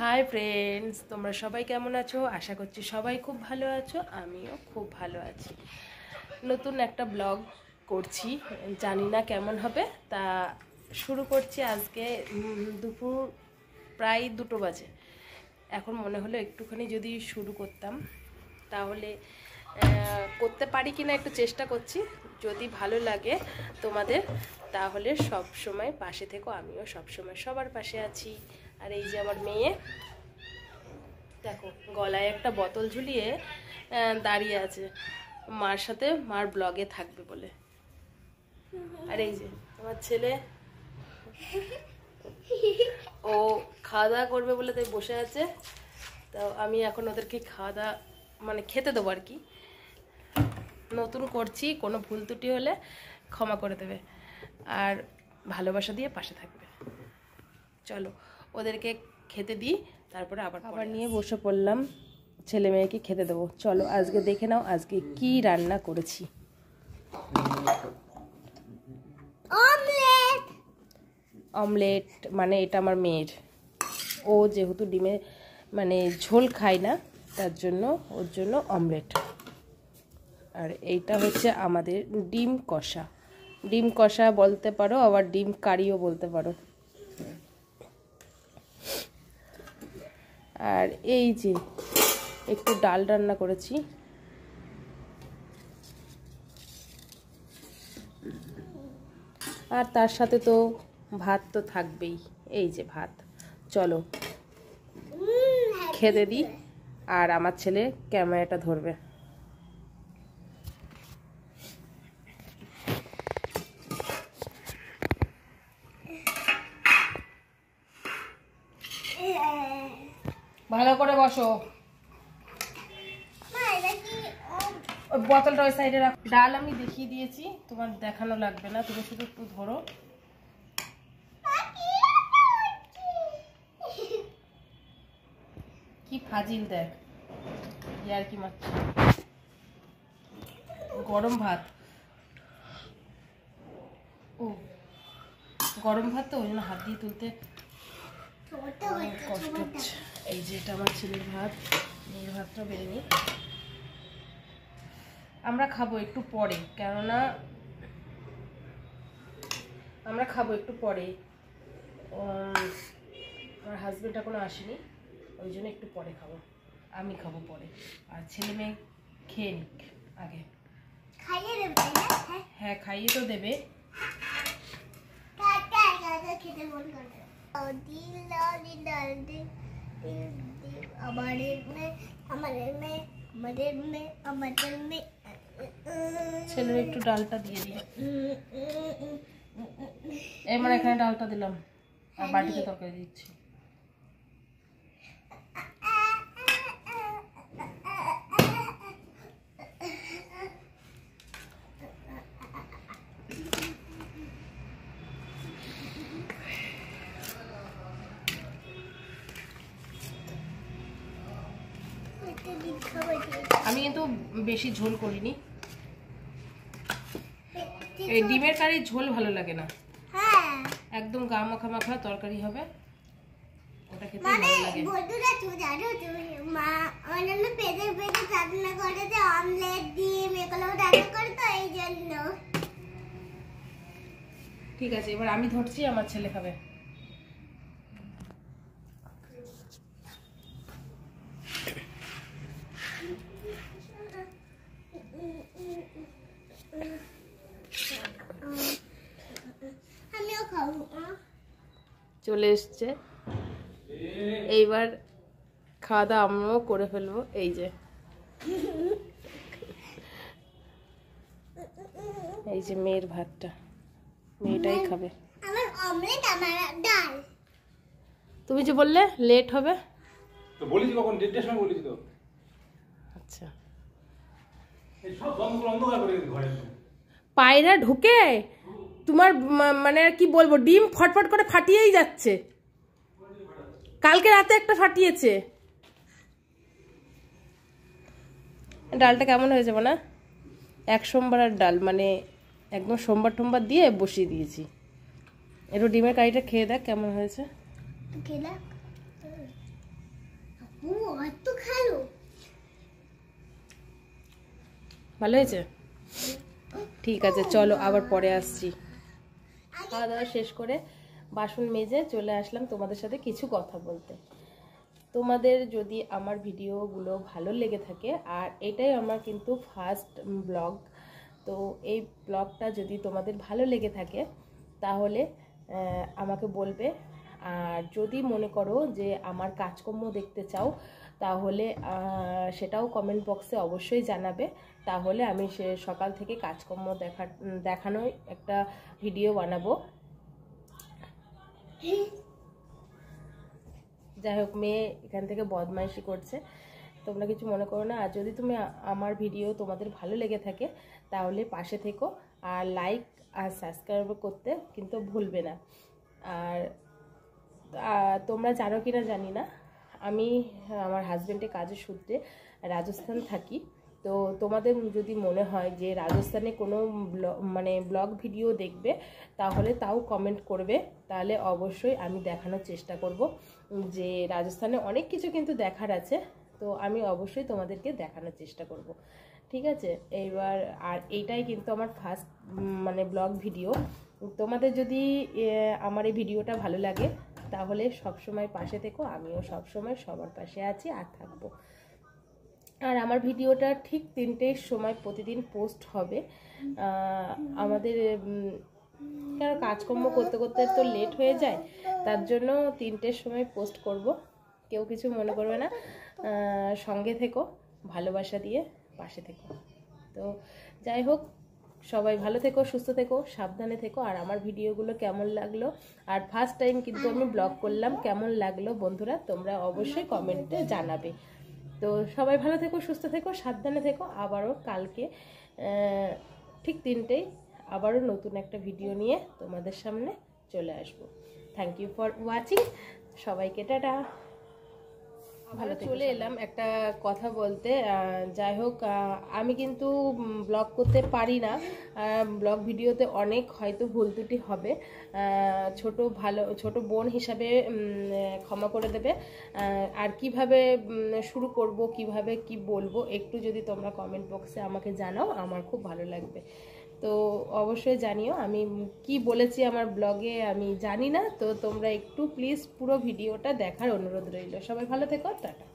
Hi friends, তোমরা সবাই কেমন আছো? আশা করছি সবাই খুব ভালো আছো, আমিও খুব ভালো আছি। নতুন একটা ব্লগ করছি, জানি না কেমন হবে, তা শুরু করছি আজকে। দুপুর প্রায় 2টো বাজে। এখন মনে হলো একটুখানি যদি শুরু করতাম তাহলে করতে পারি কিনা একটু চেষ্টা করছি। যদি ভালো লাগে তোমাদের তাহলে সব সময় পাশে থেকো, আমিও সব সময় সবার পাশে আছি। আর এই যে আমার মেয়ে, দেখো গলায় একটা বোতল ঝুলিয়ে দাঁড়িয়ে আছে, মার সাথে মার ব্লগে থাকবে বলে। আর এই যে আমার ছেলে, ও খাওয়া দাওয়া করবে বলে তাই বসে আছে। তো আমি এখন ওদেরকে খাওয়া দাওয়া মানে খেতে দেবো আর কি। নতুন করছি, কোনো ভুল ত্রুটি হলে ক্ষমা করে দেবে আর ভালোবাসা দিয়ে পাশে থাকবে। চলো ওদেরকে খেতে দিই, তারপরে আবার নিয়ে বসে পড়লাম, ছেলে মেয়েকে খেতে দেবো। চলো আজকে দেখে নাও আজকে কি রান্না করেছি। অমলেট মানে এটা আমার মেয়ের, ও যেহেতু ডিমে মানে ঝোল খায় না তার জন্য ওর জন্য অমলেট। আর এইটা হচ্ছে আমাদের ডিম কষা। ডিম কষা বলতে পারো, আবার ডিম কারিও বলতে পারো। আর এই যে একটু ডাল রান্না করেছি। আর তার সাথে তো ভাত তো থাকবেই, এই যে ভাত। চলো খেতে দিই, আর আমার ছেলে ক্যামেরাটা ধরবে। ভালো করে বসো, ওই বোতলটা ওই সাইডে রাখো। ডাল আমি দেখিয়ে দিয়েছি, তোমার দেখানো লাগবে না, তুমি শুধু একটু ধরো। কি ফাজিল দেখ, ইয়ার কি মাছ। গরম ভাত, ও গরম ভাত তো ওই জন্য হাত দিয়ে তুলতে কষ্ট হচ্ছে। এই যে এটা আমার ছেলের ভাত, মেয়ের ভাতটা বেড়ে নিই। আমরা খাবো একটু পরে, কেননা আমরা খাবো একটু পরে, আমার হাজবেন্ড এখনো আসেনি, ওই জন্য একটু পরে খাবো। আমি খাবো পরে, আর ছেলে মেয়ে খেয়ে নিক আগে। খাইয়ে দেবে? হ্যাঁ খাইয়ে তো দেবে। ছেলের একটু ডালটা দিয়ে দিই, এবার এখানে ডালটা দিলাম আর বাটিতে তরকারি দিচ্ছি। আমি কিন্তু বেশি ঝোল করিনি, এই ডিমের কারি ঝোল ভালো লাগে না, একদম গা মাখা মাখা তরকারি হবে, ওটা খেতে ভালো লাগে। বন্ধুরা তুমি জানো, তুমি মা অন্যান্য পেঁপে পেঁপে রান্না করে, যে অমলেট ডিম এগুলো রান্না করে, তো এই জন্য। ঠিক আছে, এবার আমি ধরছি, আমার ছেলে খাবে। চলে এসছে, এইবার খাওয়া দাওয়া আমরাও করে ফেলবো। এই যে এই যে মেয়ের ভাতটা, মেয়েটাই খাবে। আমার অমলেট, আমার ডাল। তুমি যে বললে লেট হবে, তো বলেছি কখন? 1:30টার সময় বলেছি তো। আচ্ছা, এই সব বন্ধ করে ঘরে পায়রা ঢুকে তোমার মানে কি বলবো, ডিম ফটফট করে ফাটিয়েই যাচ্ছে। কালকে রাতে একটা ফাটিয়েছে। ডালটা কেমন হয়ে যাবে না, এক সোমবারের ডাল, মানে একদম সোমবার টোমবার দিয়ে বসিয়ে দিয়েছি। একটু ডিমের কারিটা খেয়ে দেখ কেমন হয়েছে। ভালো হয়েছে? ঠিক আছে, চলো আবার পরে আসছি। খাওয়া দাওয়া শেষ করে বাসন মেজে চলে আসলাম তোমাদের সাথে কিছু কথা বলতে। তোমাদের যদি আমার ভিডিওগুলো ভালো লেগে থাকে, আর এটাই আমার কিন্তু ফার্স্ট ব্লগ, তো এই ব্লগটা যদি তোমাদের ভালো লেগে থাকে তাহলে আমাকে বলবে। আর যদি মনে করো যে আমার কাজকর্ম দেখতে চাও তাহলে সেটাও কমেন্ট বক্সে অবশ্যই জানাবে। তাহলে আমি সে সকাল থেকে কাজকর্ম দেখানোর একটা ভিডিও বানাবো। যাই হোক, মেয়ে এখান থেকে বদমাইশি করছে, তোমরা কিছু মনে করো না। আর যদি তুমি আমার ভিডিও তোমাদের ভালো লেগে থাকে তাহলে পাশে থেকো, আর লাইক আর সাবস্ক্রাইব করতে কিন্তু ভুলবে না। আর তোমরা জানো কি না জানি না, আমি আমার হাজব্যান্ডের কাজের সূত্রে রাজস্থান থাকি। তো তোমাদের যদি মনে হয় যে রাজস্থানে কোনো ব্লগ ভিডিও দেখবে তাহলে তাও কমেন্ট করবে, তাহলে অবশ্যই আমি দেখানোর চেষ্টা করব। যে রাজস্থানে অনেক কিছু কিন্তু দেখার আছে, তো আমি অবশ্যই তোমাদেরকে দেখানোর চেষ্টা করব। ঠিক আছে, এইবার আর এইটাই কিন্তু আমার ফার্স্ট ব্লগ ভিডিও। তোমাদের যদি আমার এই ভিডিওটা ভালো লাগে তাহলে সবসময় পাশে থেকো, আমিও সবসময় সবার পাশে আছি আর থাকবো। আর আমার ভিডিওটা ঠিক 3টের সময় প্রতিদিন পোস্ট হবে। আমাদের কারণ কাজকর্ম করতে করতে তো লেট হয়ে যায়, তার জন্য 3টের সময় পোস্ট করব। কেউ কিছু মনে করবে না, সঙ্গে থেকো, ভালোবাসা দিয়ে পাশে থেকো। তো যাই হোক, সবাই ভালো থেকো, সুস্থ থেকো, সাবধানে থেকো। আর আমার ভিডিওগুলো কেমন লাগলো, আর ফার্স্ট টাইম কিন্তু আমি ব্লগ করলাম, কেমন লাগলো বন্ধুরা তোমরা অবশ্যই কমেন্টে জানাবে। তো সবাই ভালো থেকো, সুস্থ থেকো, সাবধানে থেকো। আবারও কালকে ঠিক 3টেই আবারও নতুন একটা ভিডিও নিয়ে তোমাদের সামনে চলে আসবো। থ্যাংক ইউ ফর ওয়াচিং, সবাইকে টাটা। ভালো চলে এলাম একটা কথা বলতে। যাই হোক, আমি কিন্তু ব্লগ করতে পারি না, ব্লগ ভিডিওতে অনেক হয়তো ভুল ত্রুটি হবে, ছোট বোন হিসাবে ক্ষমা করে দেবে। আর কিভাবে শুরু করব, কিভাবে কি বলবো, একটু যদি তোমরা কমেন্ট বক্সে আমাকে জানাও, আমার খুব ভালো লাগবে। তো অবশ্যই জানিও আমি কি বলেছি আমার ব্লগে, আমি জানি না। তো তোমরা একটু প্লিজ পুরো ভিডিওটা দেখার অনুরোধ রইল। সবাই ভালো থেকো, টাটা।